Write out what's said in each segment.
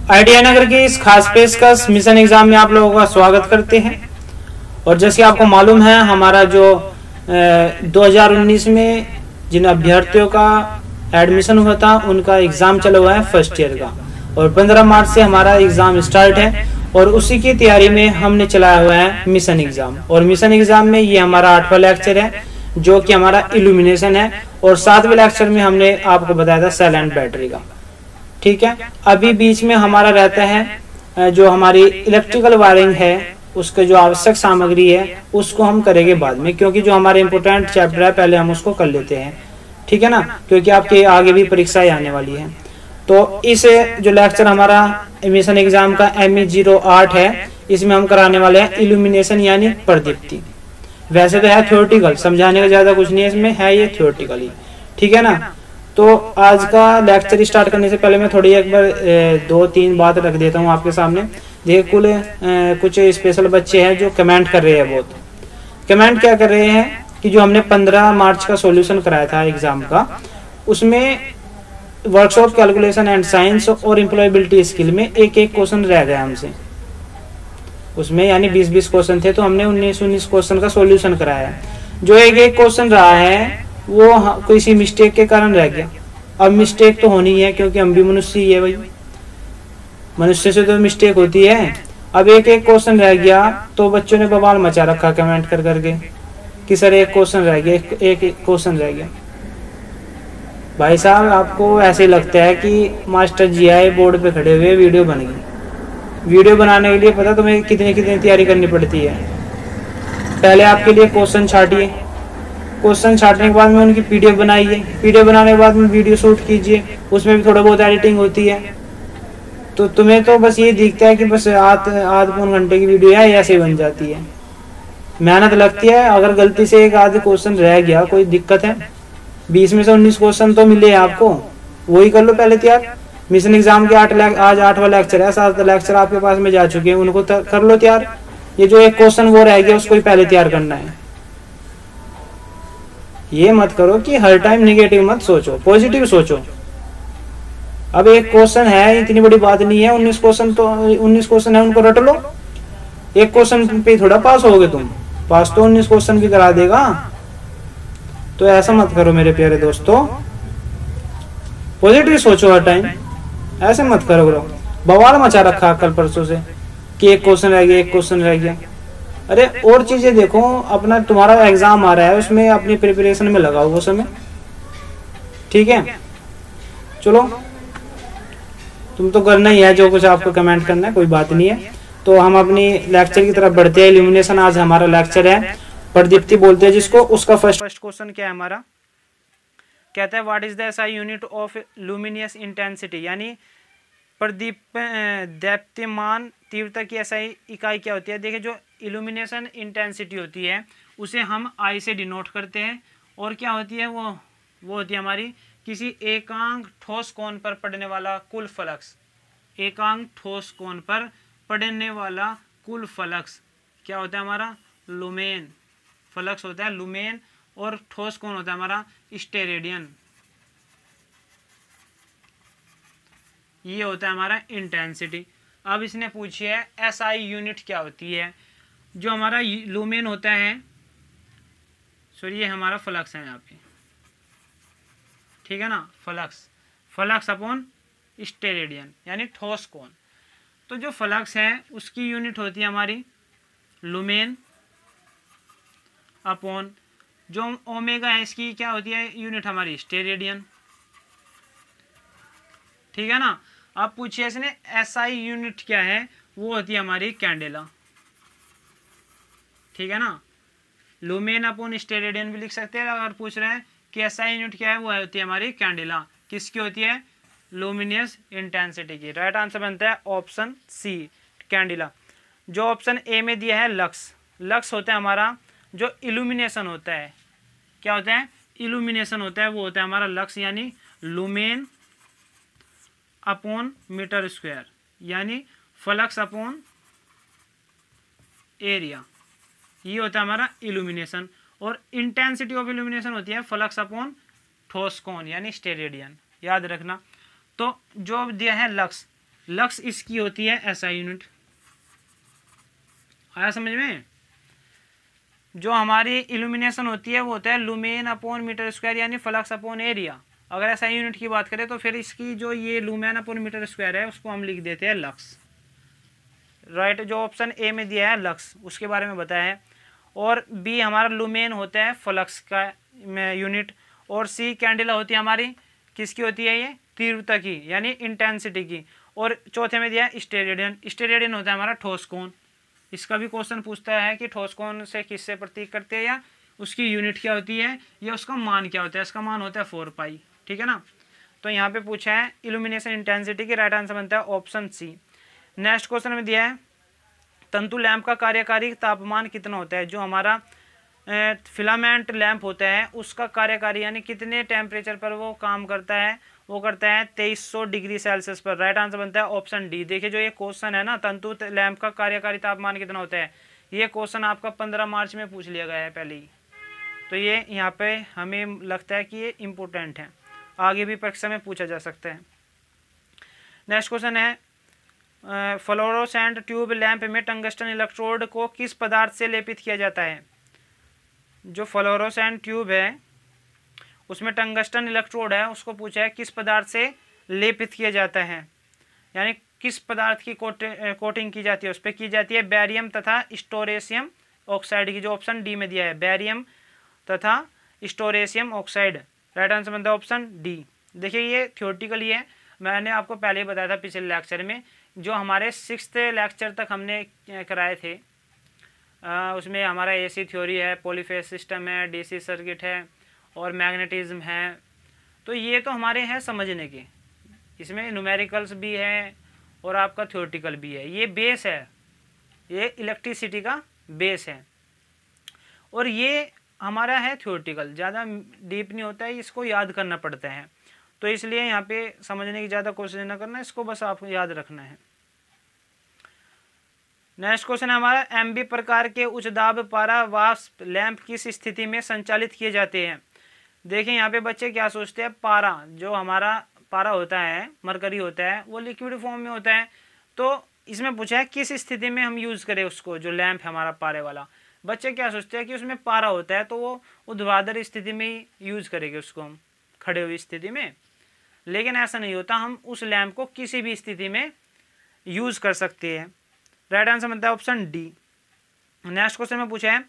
Idea नगर के इस खास पेशकश मिशन एग्जाम में आप लोगों का स्वागत करते हैं। और जैसे आपको मालूम है, हमारा जो 2019 में जिन अभ्यर्थियों का एडमिशन हुआ था उनका एग्जाम चला हुआ है फर्स्ट ईयर का, और 15 मार्च से हमारा एग्जाम स्टार्ट है। और उसी की तैयारी में हमने चलाया हुआ है मिशन एग्जाम। और मिशन एग्जाम में ये हमारा 8वां लेक्चर है जो कि हमारा इल्यूमिनेशन है, और 7वें लेक्चर में हमने आपको बताया था सेल एंड बैटरी का। ठीक है, अभी बीच में हमारा रहता है जो हमारी इलेक्ट्रिकल वायरिंग है, उसके जो आवश्यक सामग्री है उसको हम करेंगे बाद में, क्योंकि जो हमारे इम्पोर्टेंट चैप्टर है पहले हम उसको कर लेते हैं। ठीक है ना, क्योंकि आपके आगे भी परीक्षाएं आने वाली है। तो इस जो लेक्चर हमारा मिशन एग्जाम का ME08 है, इसमें हम कराने वाले हैं इल्यूमिनेशन यानी प्रदीप्ति। वैसे तो है थ्योरेटिकल, समझाने का ज्यादा कुछ नहीं है इसमें, है ये थ्योरेटिकली। ठीक है ना, तो आज का लेक्चर स्टार्ट करने से पहले मैं थोड़ी एक बार 2-3 बात रख देता हूँ आपके सामने। देखिए कुछ स्पेशल बच्चे हैं जो कमेंट कर रहे हैं। बहुत कमेंट क्या कर रहे हैं कि जो हमने 15 मार्च का सॉल्यूशन कराया था एग्जाम का, उसमें वर्कशॉप कैलकुलेशन एंड साइंस और एम्प्लॉयबिलिटी स्किल में एक क्वेश्चन रह गया हमसे। उसमें यानी 20 क्वेश्चन थे, तो हमने 19 क्वेश्चन का सॉल्यूशन कराया है। जो एक क्वेश्चन रहा है वो किसी मिस्टेक के कारण रह गया। अब मिस्टेक तो होनी है क्योंकि हम भी मनुष्य ही है भाई, मनुष्य से तो मिस्टेक होती है। अब एक क्वेश्चन रह गया तो बच्चों ने बवाल मचा रखा कमेंट कर करके कि सर एक क्वेश्चन रह गया, एक क्वेश्चन रह गया। भाई साहब, आपको ऐसे लगता है कि मास्टर जी आए बोर्ड पे खड़े हुए वीडियो बन गई। वीडियो बनाने के लिए पता तुम्हें कितनी तैयारी करनी पड़ती है। पहले आपके लिए क्वेश्चन छाटिए, क्वेश्चन छाटने के बाद में उनकी PDF बनाइए, PDF बनाने के बाद में वीडियो शूट कीजिए, उसमें भी थोड़ा बहुत एडिटिंग होती है। तो तुम्हें तो बस ये दिखता है कि बस आध पौन घंटे की वीडियो है, ऐसे ही बन जाती है। मेहनत लगती है। अगर गलती से एक आध क्वेश्चन रह गया, कोई दिक्कत है? 20 में से 19 क्वेश्चन तो मिले आपको, वही कर लो पहले तैयार। मिशन एग्जाम के आज 8वां लेक्चर है, 7 लेक्चर आपके पास में जा चुके हैं, उनको कर लो तैयार। ये जो एक क्वेश्चन वो रह गया उसको ही पहले तैयार करना है। ये मत करो कि हर टाइम नेगेटिव मत सोचो, पॉजिटिव सोचो। अब एक क्वेश्चन है, इतनी बड़ी बात नहीं है। 19 क्वेश्चन है, उनको रट लो। एक क्वेश्चन पे थोड़ा पास होगे तुम, पास तो 19 क्वेश्चन भी करा देगा। तो ऐसा मत करो मेरे प्यारे दोस्तों, पॉजिटिव सोचो हर टाइम, ऐसे मत करो। बवाल मचा रखा कल परसों से कि एक क्वेश्चन रह गया, एक क्वेश्चन रह गया। अरे और चीजें देखो, अपना तुम्हारा एग्जाम आ रहा है, उसमें अपनी प्रिपरेशन में लगाओ वो समय। ठीक है, चलो तुम तो करना ही है जो कुछ आपको कमेंट करना है, कोई बात नहीं है। तो हम अपनी लेक्चर की तरफ बढ़ते हैं। इल्यूमिनेशन आज हमारा लेक्चर है, प्रदीप्ति बोलते हैं जिसको। उसका फर्स्ट क्वेश्चन क्या है हमारा, कहता है what is the SI unit of luminous intensity, यानी दीप्तिमान तीव्रता की SI इकाई क्या होती है। देखिए, जो इल्यूमिनेशन इंटेंसिटी होती है उसे हम I से डिनोट करते हैं, और क्या होती है वो होती है हमारी किसी एकांक ठोस कोण पर पड़ने वाला कुल फ्लक्स। एकांक ठोस कोण पर पड़ने वाला कुल फ्लक्स क्या होता है हमारा, लुमेन फ्लक्स होता है, लुमेन। और ठोस कोण होता है हमारा स्टेरेडियन, ये होता है हमारा इंटेंसिटी। अब इसने पूछी है SI यूनिट क्या होती है। जो हमारा लुमेन होता है, सॉरी ये हमारा फ्लक्स है यहाँ पे, ठीक है ना, फ्लक्स अपॉन स्टेरेडियन यानी ठोस कोण। तो जो फ्लक्स है उसकी यूनिट होती है हमारी लुमेन अपॉन जो ओमेगा है इसकी क्या होती है यूनिट हमारी स्टेरेडियन। ठीक है ना। अब पूछिए इसने SI यूनिट क्या है, वो होती है हमारी कैंडेला। ठीक है ना, लुमेन अपॉन स्टेरेडियन भी लिख सकते हैं। अगर पूछ रहे हैं कि SI यूनिट क्या है, वो होती है हमारी कैंडेला। किसकी होती है, लुमिनियस इंटेंसिटी की। राइट आंसर बनता है ऑप्शन C, कैंडेला। जो ऑप्शन A में दिया है लक्स होता है हमारा जो इल्यूमिनेशन होता है, क्या होता है, इल्यूमिनेशन होता है, वो होता है हमारा लक्स यानी लुमेन अपॉन मीटर स्क्वायर, यानी फ्लक्स अपॉन एरिया, ये होता है हमारा इल्यूमिनेशन। और इंटेंसिटी ऑफ इल्यूमिनेशन होती है फ्लक्स अपॉन ठोस कोण यानी स्टेरेडियन, याद रखना। तो जो दिया है लक्स, लक्स इसकी होती है एसआई यूनिट। आया समझ में? जो हमारी इल्यूमिनेशन होती है वो होता है लुमेन अपॉन मीटर स्क्वायर यानी फ्लक्स अपॉन एरिया। अगर एसआई यूनिट की बात करें तो फिर इसकी जो ये लुमेन अपॉन मीटर स्क्वायर है उसको हम लिख देते हैं लक्स। राइट, जो ऑप्शन ए में दिया है लक्स उसके बारे में बताया है। और बी हमारा लुमेन होता है फ्लक्स का यूनिट। और सी कैंडिला होती है हमारी, किसकी होती है ये? तीव्रता की यानी इंटेंसिटी की। और चौथे में दिया है स्टेरेडियन। स्टेरेडियन होता है हमारा ठोस कोण। इसका भी क्वेश्चन पूछता है कि ठोस कोण से किससे प्रतीक करते हैं या उसकी यूनिट क्या होती है या उसका मान क्या होता है। इसका मान होता है 4 पाई। ठीक है ना। तो यहाँ पे पूछा है इल्यूमिनेशन इंटेंसिटी की, राइट आंसर बनता है ऑप्शन सी। नेक्स्ट क्वेश्चन में दिया है तंतु लैंप का कार्यकारी तापमान कितना होता है। जो हमारा फिलामेंट लैंप होता है उसका कार्यकारी यानी कितने टेम्परेचर पर वो काम करता है, वो करता है 2300 डिग्री सेल्सियस पर। राइट आंसर बनता है ऑप्शन डी। देखिए जो ये क्वेश्चन है ना, तंतु लैंप का कार्यकारी तापमान कितना होता है, ये क्वेश्चन आपका 15 मार्च में पूछ लिया गया है पहले ही। तो ये यहाँ पे हमें लगता है कि ये इम्पोर्टेंट है, आगे भी परीक्षा में पूछा जा सकता है। नेक्स्ट क्वेश्चन है फ्लोरोसेंट ट्यूब लैंप में टंगस्टन इलेक्ट्रोड को किस पदार्थ से लेपित किया जाता है। जो फ्लोरोसेंट ट्यूब है उसमें टंगस्टन इलेक्ट्रोड है, उसको पूछा है किस पदार्थ से लेपित किया जाता है, यानी किस पदार्थ की कोटिंग की जाती है। उस पर की जाती है बैरियम तथा स्टोरेशियम ऑक्साइड की, जो ऑप्शन डी में दिया है, बैरियम तथा स्टोरेशियम ऑक्साइड। राइट आंसर बनता है ऑप्शन डी। देखिए ये थ्योरेटिकली है, मैंने आपको पहले ही बताया था पिछले लेक्चर में। जो हमारे 6th लेक्चर तक हमने कराए थे उसमें हमारा एसी थ्योरी है, पॉलीफेज सिस्टम है, डीसी सर्किट है और मैग्नेटिज्म है। तो ये तो हमारे हैं समझने के, इसमें न्यूमेरिकल्स भी है और आपका थ्योरेटिकल भी है। ये बेस है, ये इलेक्ट्रिसिटी का बेस है और ये हमारा है थ्योरेटिकल, ज़्यादा डीप नहीं होता है, इसको याद करना पड़ता है। तो इसलिए यहाँ पे समझने की ज़्यादा कोशिश न करना, इसको बस आपको याद रखना है। नेक्स्ट क्वेश्चन है हमारा एमबी प्रकार के उच्च दाब पारा वाष्प लैंप किस स्थिति में संचालित किए जाते हैं। देखिए यहाँ पे बच्चे क्या सोचते हैं, पारा, जो हमारा पारा होता है, मरकरी होता है, वो लिक्विड फॉर्म में होता है। तो इसमें पूछा है किस स्थिति में हम यूज़ करें उसको, जो लैंप है हमारा पारे वाला। बच्चे क्या सोचते हैं कि उसमें पारा होता है तो वो ऊर्ध्वाधर स्थिति में ही यूज़ करेंगे उसको हम, खड़े हुई स्थिति में। लेकिन ऐसा नहीं होता, हम उस लैंप को किसी भी स्थिति में यूज़ कर सकते हैं। राइट आंसर बनता है ऑप्शन डी। नेक्स्ट क्वेश्चन में पूछा है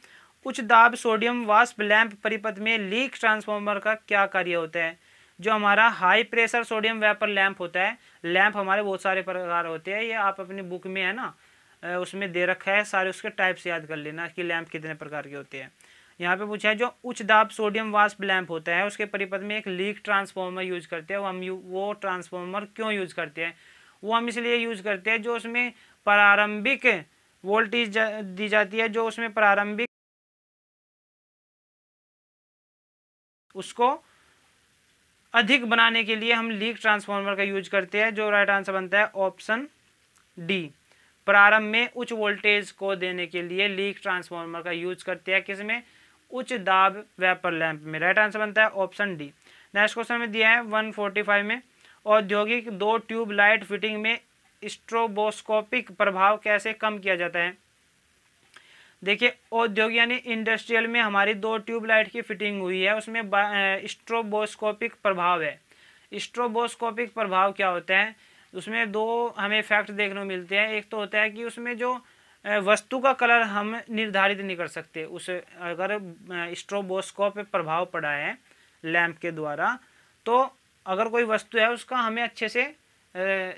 उच्च दाब सोडियम वाष्प लैंप परिपथ में लीक ट्रांसफार्मर का क्या कार्य होता है। जो हमारा high pressure sodium vapour lamp होता है, लैंप हमारे बहुत सारे प्रकार होते हैं, ये आप अपनी बुक में है ना उसमें दे रखा है, सारे उसके टाइप्स याद कर लेना कि लैंप कितने प्रकार के होते हैं। यहाँ पे पूछा है जो उच्च दाब सोडियम वाष्प लैंप होता है उसके परिपथ में एक लीक ट्रांसफार्मर यूज करते हैं। वो ट्रांसफार्मर क्यों यूज करते हैं, वो हम इसलिए यूज करते हैं जो उसमें प्रारंभिक वोल्टेज दी जाती है, जो उसमें प्रारंभिक उसको अधिक बनाने के लिए हम लीक ट्रांसफार्मर का यूज करते हैं। जो राइट आंसर बनता है ऑप्शन डी। प्रारंभ में उच्च वोल्टेज को देने के लिए लीक ट्रांसफार्मर का यूज करते हैं, किसमें, उच्च दाब वेपर लैंप में। राइट आंसर बनता है ऑप्शन डी। नेक्स्ट क्वेश्चन में दिया है 145 में औद्योगिक 2 ट्यूब लाइट फिटिंग में स्ट्रोबोस्कोपिक प्रभाव कैसे कम किया जाता है। देखिए औद्योगिक यानी इंडस्ट्रियल में हमारी 2 ट्यूब लाइट की फिटिंग हुई है, उसमें स्ट्रोबोस्कोपिक प्रभाव है। स्ट्रोबोस्कोपिक प्रभाव क्या होता है, उसमें 2 हमें फैक्ट देखने को मिलते हैं। एक तो होता है कि उसमें जो वस्तु का कलर हम निर्धारित नहीं कर सकते, उस अगर स्ट्रोबोस्कोप पे प्रभाव पड़ा है लैंप के द्वारा, तो अगर कोई वस्तु है उसका हमें अच्छे से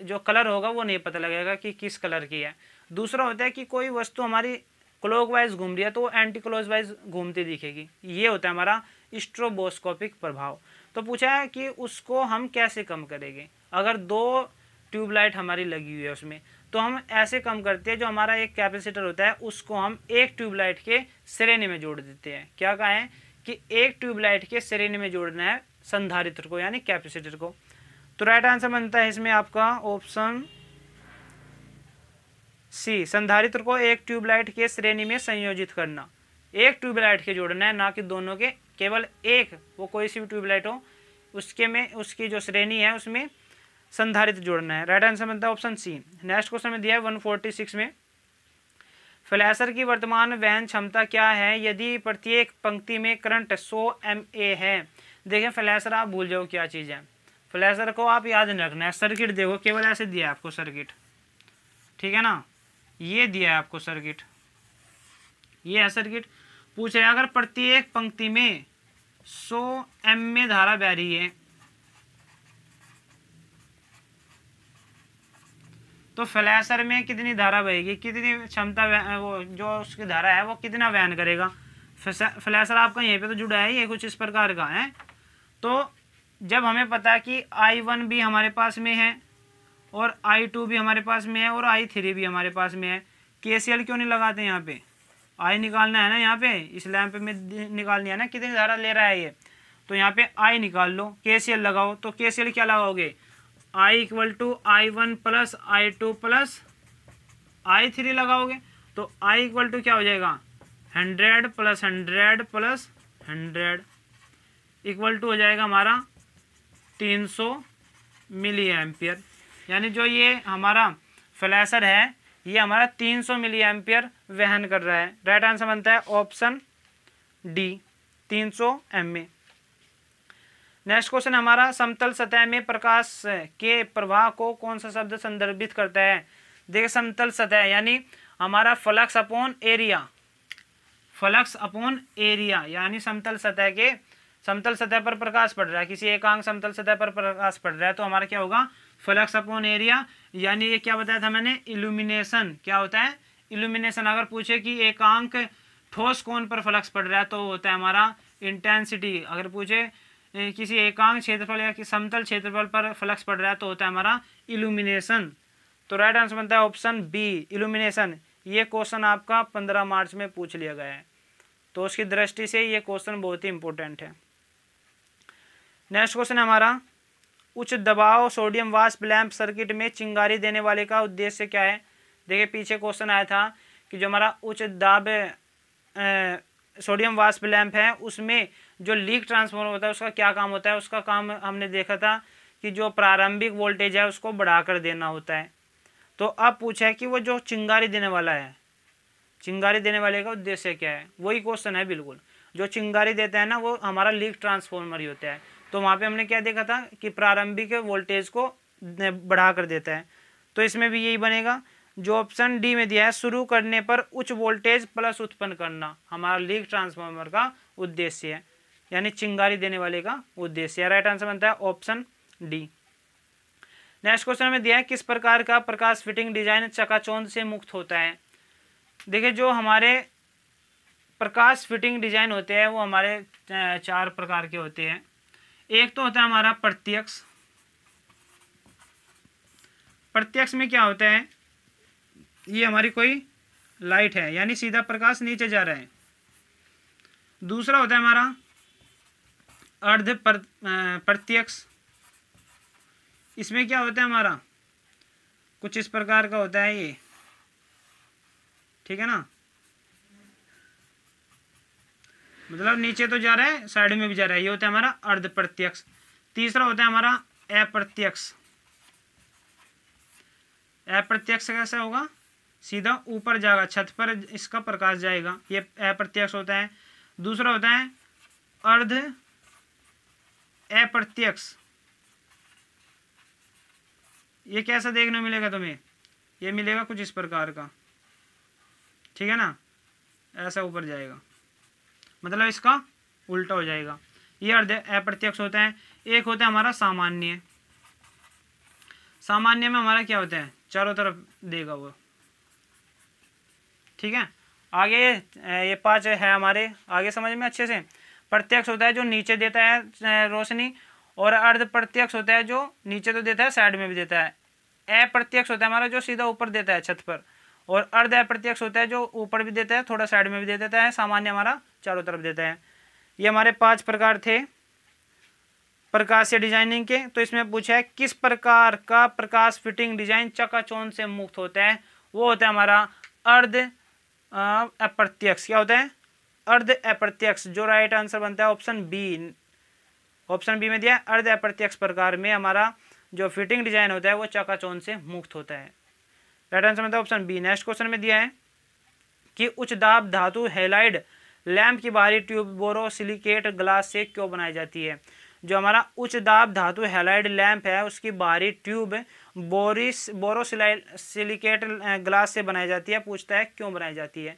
जो कलर होगा वो नहीं पता लगेगा कि किस कलर की है। दूसरा होता है कि कोई वस्तु हमारी क्लॉकवाइज घूम रही है तो वो एंटी क्लॉकवाइज घूमती दिखेगी, ये होता है हमारा स्ट्रोबोस्कोपिक प्रभाव। तो पूछा है कि उसको हम कैसे कम करेंगे। अगर 2 ट्यूबलाइट हमारी लगी हुई है उसमें, तो हम ऐसे कम करते हैं, जो हमारा एक कैपेसिटर होता है उसको हम एक ट्यूबलाइट के श्रेणी में जोड़ देते हैं। क्या कहा है कि एक ट्यूबलाइट के श्रेणी में जोड़ना है संधारित्र को यानी कैपेसिटर को। तो राइट आंसर बनता है इसमें आपका ऑप्शन सी, संधारित्र को एक ट्यूबलाइट के श्रेणी में संयोजित करना। एक ट्यूबलाइट के जोड़ना है, ना कि दोनों के, केवल एक, वो कोई सी भी ट्यूबलाइट हो उसके में उसकी जो श्रेणी है उसमें संधारित्र जोड़ना है। राइट आंसर बनता है ऑप्शन सी। नेक्स्ट क्वेश्चन में दिया है 146 में, फ्लैशर की वर्तमान वहन क्षमता क्या है यदि प्रत्येक पंक्ति में करंट 100 MA है। देखिए फ्लैशर आप भूल जाओ क्या चीज़ है, फ्लैशर को आप याद नहीं रखना है। सर्किट देखो, केवल ऐसे दिया है आपको सर्किट, ठीक है ना, ये दिया है आपको सर्किट, ये है सर्किट। पूछ रहे अगर प्रत्येक पंक्ति में 100 MA धारा बह रही है तो फ्लैशर में कितनी धारा बहेगी, कितनी क्षमता, वो जो उसकी धारा है वो कितना वहन करेगा। फ्लैशर आपका यहीं पे तो जुड़ा है, ये कुछ इस प्रकार का है। तो जब हमें पता है कि I1 भी हमारे पास में है और I2 भी हमारे पास में है और I3 भी हमारे पास में है, KCL क्यों नहीं लगाते यहाँ पे, I निकालना है ना, यहाँ पे इस लैंप में निकालनी है ना कितनी धारा ले रहा है ये, तो यहाँ पे I निकाल लो, KCL लगाओ। तो KCL क्या लगाओगे, I = I1 + I2 + I3 लगाओगे, तो I = क्या हो जाएगा 100 + 100 + 100 = हो जाएगा हमारा 300 मिली एम्पियर। यानी जो ये हमारा फ्लैशर है ये हमारा 300 मिली एम्पियर वहन कर रहा है। राइट आंसर बनता है option D 300 MA। Next question हमारा, समतल सतह में प्रकाश के प्रवाह को कौन सा शब्द संदर्भित करता है। देखिए समतल सतह यानी हमारा flux upon area, flux upon area यानी समतल सतह पर प्रकाश पड़ रहा है, किसी एकांक समतल सतह पर प्रकाश पड़ रहा है तो हमारा क्या होगा फ्लक्स अपॉन एरिया। यानी ये क्या बताया था मैंने, इल्यूमिनेशन। क्या होता है इल्यूमिनेशन। अगर पूछे कि एकांक ठोस कोण पर फ्लक्स पड़ रहा है तो होता है हमारा इंटेंसिटी। अगर पूछे किसी एकांक क्षेत्रफल या समतल क्षेत्रफल पर फ्लक्स पड़ रहा है तो होता है हमारा इल्यूमिनेशन। तो राइट आंसर बनता है ऑप्शन बी इल्यूमिनेशन। ये क्वेश्चन आपका 15 मार्च में पूछ लिया गया है, तो उसकी दृष्टि से ये क्वेश्चन बहुत ही इंपॉर्टेंट है। नेक्स्ट क्वेश्चन हमारा, उच्च दबाव सोडियम वाष्प लैंप सर्किट में चिंगारी देने वाले का उद्देश्य क्या है। देखिए पीछे क्वेश्चन आया था कि जो हमारा उच्च दाब सोडियम वाष्प लैंप है उसमें जो लीक ट्रांसफार्मर होता है उसका क्या काम होता है। उसका काम हमने देखा था कि जो प्रारंभिक वोल्टेज है उसको बढ़ाकर देना होता है। तो अब पूछा है कि वो जो चिंगारी देने वाला है, चिंगारी देने वाले का उद्देश्य क्या है। वही क्वेश्चन है बिल्कुल, जो चिंगारी देता है ना वो हमारा लीक ट्रांसफार्मर ही होता है। तो वहाँ पे हमने क्या देखा था कि प्रारंभिक वोल्टेज को बढ़ा कर देता है। तो इसमें भी यही बनेगा जो ऑप्शन डी में दिया है, शुरू करने पर उच्च वोल्टेज प्लस उत्पन्न करना हमारा लीक ट्रांसफार्मर का उद्देश्य है, यानी चिंगारी देने वाले का उद्देश्य है। राइट आंसर बनता है ऑप्शन डी। नेक्स्ट क्वेश्चन में दिया है, किस प्रकार का प्रकाश फिटिंग डिजाइन चकाचौंध से मुक्त होता है। देखिए जो हमारे प्रकाश फिटिंग डिजाइन होते हैं वो हमारे 4 प्रकार के होते हैं। एक तो होता है हमारा प्रत्यक्ष। प्रत्यक्ष में क्या होता है, ये हमारी कोई लाइट है यानी सीधा प्रकाश नीचे जा रहा है। दूसरा होता है हमारा अर्ध प्रत्यक्ष। इसमें क्या होता है हमारा कुछ इस प्रकार का होता है ये, ठीक है ना, मतलब नीचे तो जा रहा है साइड में भी जा रहा है, ये होता है हमारा अर्ध प्रत्यक्ष। तीसरा होता है हमारा अप्रत्यक्ष। अप्रत्यक्ष कैसे होगा, सीधा ऊपर जाएगा, छत पर इसका प्रकाश जाएगा, ये अप्रत्यक्ष होता है। दूसरा होता है अर्ध अप्रत्यक्ष। ये कैसा देखने मिलेगा तुम्हें, ये मिलेगा कुछ इस प्रकार का, ठीक है ना, ऐसा ऊपर जाएगा, मतलब इसका उल्टा हो जाएगा। ये अर्ध अप्रत्यक्ष होता है। एक होता है हमारा सामान्य। सामान्य में हमारा क्या होता है, चारों तरफ देगा वो, ठीक है। आगे ये 5 है हमारे, आगे समझ में अच्छे से। प्रत्यक्ष होता है जो नीचे देता है रोशनी, और अर्ध प्रत्यक्ष होता है जो नीचे तो देता है साइड में भी देता है। अप्रत्यक्ष होता है हमारा जो सीधा ऊपर देता है छत पर, और अर्ध अप्रत्यक्ष होता है जो ऊपर भी देता है थोड़ा साइड में भी दे देता है। सामान्य हमारा चारों तरफ देता है। ये हमारे 5 प्रकार थे प्रकाशीय डिजाइनिंग के। तो इसमें पूछा है किस प्रकार का प्रकाश फिटिंग डिजाइन चकाचौंध से मुक्त होता है। वो होता है हमारा अर्ध अप्रत्यक्ष। क्या होता है, अर्ध अप्रत्यक्ष। जो राइट आंसर बनता है ऑप्शन बी। ऑप्शन बी में दिया अर्ध अप्रत्यक्ष प्रकार में हमारा जो फिटिंग डिजाइन होता है वो चकाचौंध से मुक्त होता है। राइट आंसर मतलब ऑप्शन बी। नेक्स्ट क्वेश्चन में दिया है कि उच्च दाब धातु हैलाइड लैंप की बाहरी ट्यूब बोरोसिलिकेट ग्लास से क्यों बनाई जाती है। जो हमारा उच्च दाब धातु हैलाइड लैंप है उसकी बाहरी ट्यूब बोरोसिलिकेट ग्लास से बनाई जाती है। पूछता है क्यों बनाई जाती है।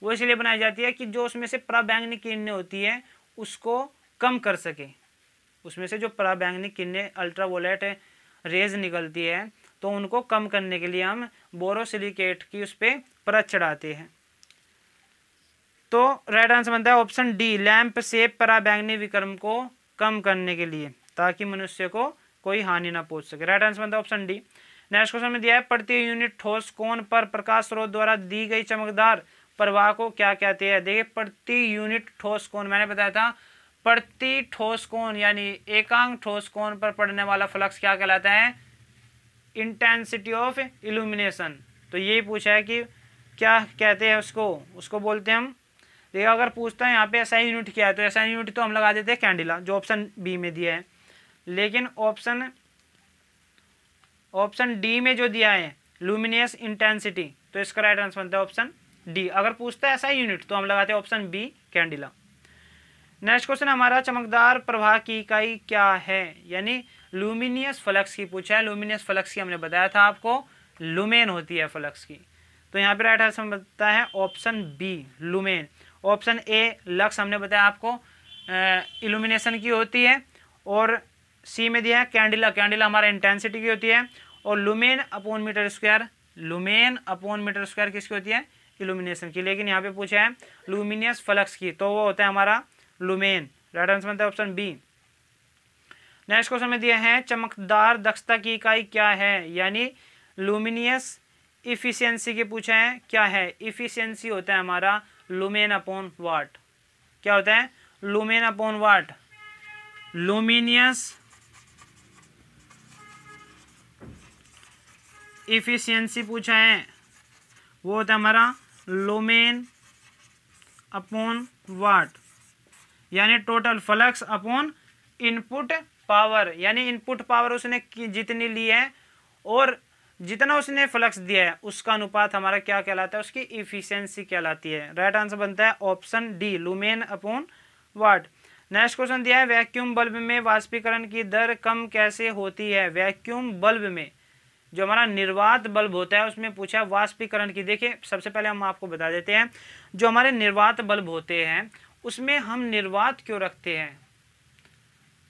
वो इसलिए बनाई जाती है कि जो उसमें से पराबैंगनी किरणें होती है उसको कम कर सके। उसमें से जो पराबैंगनी किरणें अल्ट्रावोलेट रेज निकलती है तो उनको कम करने के लिए हम बोरोसिलिकेट की उस पर परत चढ़ाते हैं। तो राइट आंसर बनता है ऑप्शन डी, लैंप से पराबैंगनी विकर्म को कम करने के लिए, ताकि मनुष्य को कोई हानि ना पहुंच सके। राइट आंसर बनता है ऑप्शन डी। नेक्स्ट क्वेश्चन में दिया है प्रति यूनिट ठोस कोण पर प्रकाश स्रोत द्वारा दी गई चमकदार प्रवाह को क्या कहते हैं। देखिए प्रति यूनिट ठोस कोण, मैंने बताया था प्रति ठोस कोण यानी एकांक ठोस कोण पर पड़ने वाला फ्लक्स क्या कहलाता है, इंटेंसिटी ऑफ इल्यूमिनेशन। तो यही पूछा है कि क्या कहते हैं उसको बोलते हैं हम। देखिए अगर पूछता है यहाँ पे एसआई यूनिट क्या है तो एसआई यूनिट तो हम लगा देते हैं कैंडिला, जो ऑप्शन बी में दिया है। लेकिन ऑप्शन डी में जो दिया है लुमिनियस इंटेंसिटी, तो इसका राइट आंसर बनता है ऑप्शन डी। अगर पूछता है एसआई यूनिट तो हम लगाते हैं option B candela. Next question हमारा चमकदार प्रवाह की इकाई क्या है, यानी लुमिनियस फ्लक्स की पूछा है। लुमिनियस फ्लक्स की हमने बताया था आपको लुमेन होती है फ्लक्स की। तो यहाँ पे राइट आंसर बनता है option B lumen. Option A lux हमने बताया आपको इल्यूमिनेशन की होती है, और सी में दिया है कैंडिला, कैंडिला हमारा इंटेंसिटी की होती है, और lumen upon metre square, lumen upon metre square किसकी होती है, इल्यूमिनेशन की। लेकिन यहाँ पे पूछा है लुमिनियस फ्लक्स की, तो वो होता है हमारा लुमेन। राइट आंसर बनता है ऑप्शन बी। नेक्स्ट क्वेश्चन में दिया है चमकदार दक्षता की इकाई क्या है, यानी लुमिनियस इफिशियंसी के पूछा है क्या है। इफिशियंसी होता है हमारा लुमेन अपॉन वाट। क्या होता है, लुमेन अपॉन वाट। लुमिनियस इफिशियंसी पूछा है वो होता है हमारा लुमेन अपॉन वाट, यानी total flux upon input power, यानी इनपुट पावर उसने जितनी ली है और जितना उसने फ्लक्स दिया है उसका अनुपात हमारा क्या कहलाता है, उसकी इफिशियंसी कहलाती है। राइट आंसर बनता है ऑप्शन डी लुमेन अपॉन वाट। नेक्स्ट क्वेश्चन दिया है वैक्यूम बल्ब में वाष्पीकरण की दर कम कैसे होती है। वैक्यूम बल्ब में जो हमारा निर्वात बल्ब होता है उसमें पूछा है वाष्पीकरण की। देखिए सबसे पहले हम आपको बता देते हैं जो हमारे निर्वात बल्ब होते हैं उसमें हम निर्वात क्यों रखते हैं।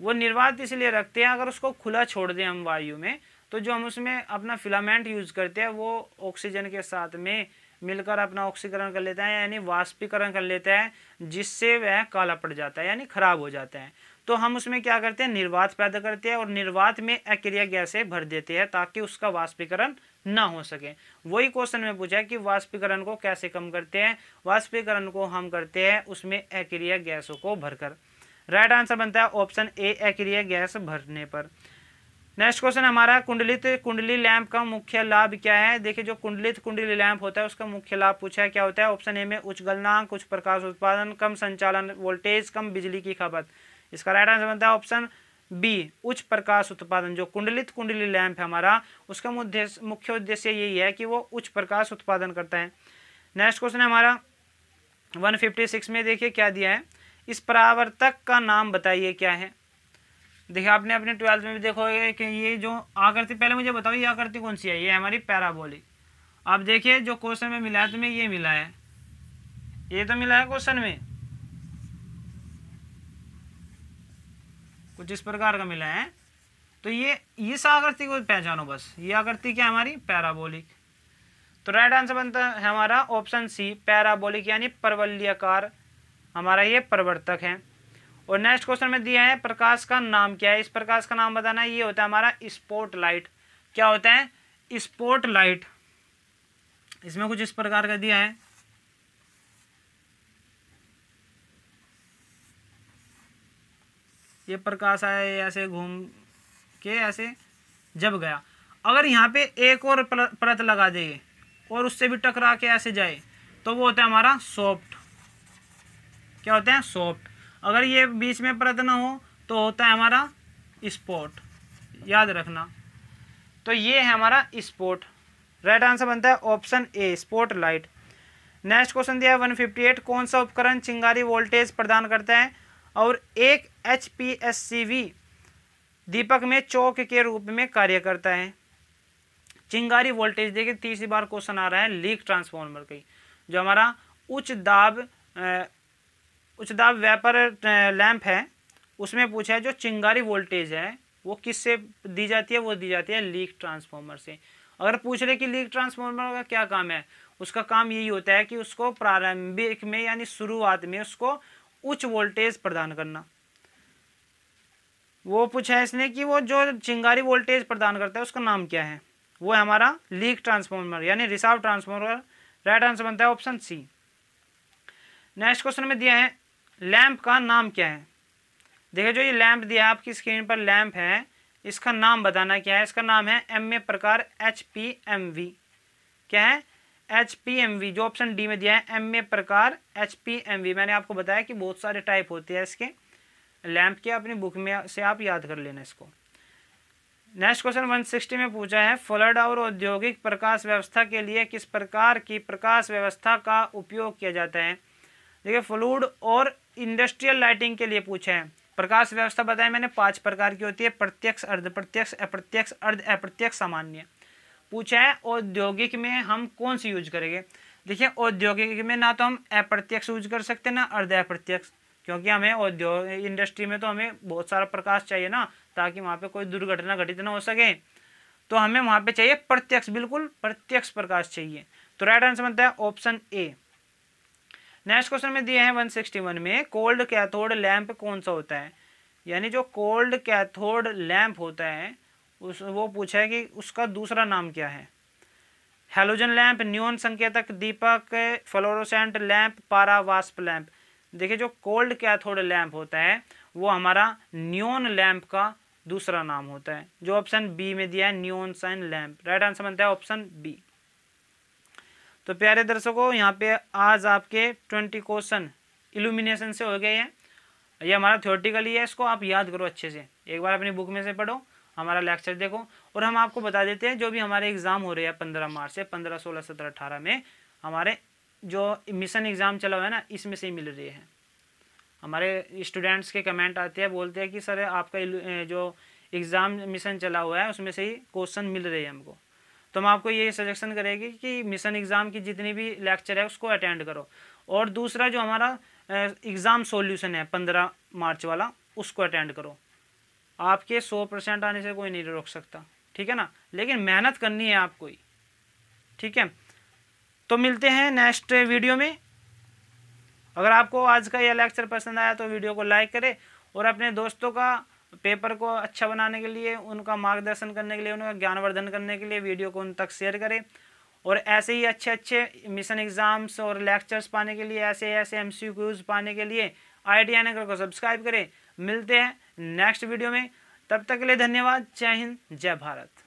वो निर्वात इसलिए रखते हैं अगर उसको खुला छोड़ दें हम वायु में तो जो हम उसमें अपना फिलामेंट यूज करते हैं वो ऑक्सीजन के साथ में मिलकर अपना ऑक्सीकरण कर लेता है, यानी वाष्पीकरण कर लेता है, जिससे वह काला पड़ जाता है यानी खराब हो जाता है। तो हम उसमें क्या करते हैं, निर्वात पैदा करते हैं और निर्वात में अक्रिय गैसें भर देते हैं ताकि उसका वाष्पीकरण ना हो सके। वही क्वेश्चन में पूछा है कि वाष्पीकरण को कैसे कम करते हैं। वाष्पीकरण को हम करते हैं उसमें अक्रिय गैसों को भरकर। राइट आंसर बनता है ऑप्शन ए अक्रिय गैस भरने पर। नेक्स्ट क्वेश्चन हमारा कुंडली लैंप का मुख्य लाभ क्या है। देखिए जो कुंडली लैंप होता है उसका मुख्य लाभ पूछा है क्या होता है। ऑप्शन ए में उच्च गलनांक, उच्च प्रकाश उत्पादन, कम संचालन वोल्टेज, कम बिजली की खपत। इसका राइट आंसर बनता है ऑप्शन बी उच्च प्रकाश उत्पादन। जो कुंडली लैंप है हमारा उसका मुख्य उद्देश्य यही है कि वो उच्च प्रकाश उत्पादन करता है। नेक्स्ट क्वेश्चन है हमारा 156 में देखिए क्या दिया है, इस परावर्तक का नाम बताइए क्या है। देखिए आपने अपने 12th में भी देखोगे कि ये जो आकृति, पहले मुझे बताओ ये आकृति कौन सी है। ये हमारी पैराबोलिक। आप देखिए जो क्वेश्चन में मिला है तुम्हें ये मिला है, ये तो मिला है क्वेश्चन में कुछ इस प्रकार का मिला है। तो ये इस आकृति को पहचानो बस, ये आकृति क्या हमारी पैराबोलिक। तो राइट आंसर बनता है हमारा ऑप्शन सी पैराबोलिक, यानी परवलयाकार हमारा ये परिवर्तक है। और नेक्स्ट क्वेश्चन में दिया है प्रकाश का नाम क्या है। इस प्रकाश का नाम बताना है। ये होता है हमारा स्पॉट लाइट। क्या होता है, स्पॉट लाइट। इसमें कुछ इस प्रकार का दिया है, ये प्रकाश आया ऐसे घूम के ऐसे जब गया, अगर यहाँ पे एक और परत लगा दे और उससे भी टकरा के ऐसे जाए तो वो होता है हमारा सॉफ्ट। क्या होता है, सॉफ्ट। अगर ये बीच में परत ना हो तो होता है हमारा स्पॉट। याद रखना तो ये है हमारा स्पॉट। राइट आंसर बनता है option A, spot light. Next question दिया है 158, कौन सा उपकरण चिंगारी वोल्टेज प्रदान करता है और एक HPSCV दीपक में चौक के रूप में कार्य करता है। चिंगारी वोल्टेज, देखिए तीसरी बार क्वेश्चन आ रहा है लीक ट्रांसफार्मर की। जो हमारा उच्च दाब वेपर लैंप है उसमें पूछा है जो चिंगारी वोल्टेज है वो किससे दी जाती है, वो दी जाती है लीक ट्रांसफार्मर से। अगर पूछ रहे कि लीक ट्रांसफार्मर का क्या काम है, उसका काम यही होता है कि उसको प्रारंभिक में यानी शुरुआत में उसको उच्च वोल्टेज प्रदान करना। वो पूछा है इसने कि वो जो चिंगारी वोल्टेज प्रदान करता है उसका नाम क्या है, वो है हमारा लीक ट्रांसफार्मर यानी रिसाव ट्रांसफार्मर। राइट आंसर बनता है ऑप्शन सी। नेक्स्ट क्वेश्चन में दिया है लैंप का नाम क्या है। देखिए जो ये लैंप दिया है आपकी स्क्रीन पर लैंप है, इसका नाम बताना क्या है। इसका नाम है MA प्रकार HPMV। क्या है, HPMV। जो ऑप्शन डी में दिया है MA प्रकार HPMV। मैंने आपको बताया कि बहुत सारे टाइप होते हैं इसके लैंप के, अपनी बुक में से आप याद कर लेना इसको। नेक्स्ट क्वेश्चन 160 में पूछा है फ्लड और औद्योगिक प्रकाश व्यवस्था के लिए किस प्रकार की प्रकाश व्यवस्था का उपयोग किया जाता है। देखिए फ्लूड और इंडस्ट्रियल लाइटिंग के लिए पूछा है। प्रकाश व्यवस्था बताया मैंने 5 प्रकार की होती है, प्रत्यक्ष, अर्ध प्रत्यक्ष, अप्रत्यक्ष, अर्ध अप्रत्यक्ष, सामान्य। पूछा है औद्योगिक में हम कौन सी यूज करेंगे। देखिए औद्योगिक में ना तो हम अप्रत्यक्ष यूज कर सकते ना अर्ध अप्रत्यक्ष, क्योंकि हमें औद्योग इंडस्ट्री में तो हमें बहुत सारा प्रकाश चाहिए ना, ताकि वहाँ पे कोई दुर्घटना घटित ना हो सके। तो हमें वहाँ पे चाहिए प्रत्यक्ष, बिल्कुल प्रत्यक्ष प्रकाश चाहिए। तो राइट आंसर बनता है ऑप्शन ए। नेक्स्ट क्वेश्चन में दिए हैं 161 में कोल्ड कैथोड लैंप कौन सा होता है। यानी जो कोल्ड कैथोड लैंप होता है वो पूछा है कि उसका दूसरा नाम क्या है। हैलोजन लैंप, न्यून संकेतक दीपक, फ्लोरोसेंट लैंप, पारा वास्प लैंप। देखिए जो कोल्ड कैथोड लैंप होता है वो हमारा न्यून लैंप का दूसरा नाम होता है, जो ऑप्शन बी में दिया है न्यून साइन लैंप। राइट आंसर बनता है ऑप्शन बी। तो प्यारे दर्शकों यहाँ पे आज आपके 20 क्वेश्चन इल्यूमिनेशन से हो गए हैं। ये हमारा थ्योरेटिकली है, इसको आप याद करो अच्छे से, एक बार अपनी बुक में से पढ़ो, हमारा लेक्चर देखो। और हम आपको बता देते हैं जो भी हमारे एग्ज़ाम हो रहे हैं 15 मार्च से 15, 16, 17, 18 में हमारे जो मिशन एग्ज़ाम चला हुआ है ना, इसमें से ही मिल रही है। हमारे स्टूडेंट्स के कमेंट आते हैं, बोलते हैं कि सर आपका जो एग्ज़ाम मिशन चला हुआ है उसमें से ही क्वेश्चन मिल रहे हैं हमको। तो हम आपको ये सजेशन करेंगे कि मिशन एग्ज़ाम की जितनी भी लेक्चर है उसको अटेंड करो। और दूसरा जो हमारा एग्ज़ाम सॉल्यूशन है 15 मार्च वाला, उसको अटेंड करो। आपके 100% आने से कोई नहीं रोक सकता, ठीक है ना, लेकिन मेहनत करनी है आपको ही, ठीक है। तो मिलते हैं नेक्स्ट वीडियो में। अगर आपको आज का यह लेक्चर पसंद आया तो वीडियो को लाइक करें और अपने दोस्तों का पेपर को अच्छा बनाने के लिए, उनका मार्गदर्शन करने के लिए, उनका ज्ञानवर्धन करने के लिए वीडियो को उन तक शेयर करें। और ऐसे ही अच्छे अच्छे मिशन एग्ज़ाम्स और लेक्चर्स पाने के लिए, ऐसे ऐसे MCQs पाने के लिए IIT यानी को सब्सक्राइब करें। मिलते हैं नेक्स्ट वीडियो में, तब तक के लिए धन्यवाद। जय हिंद, जय भारत।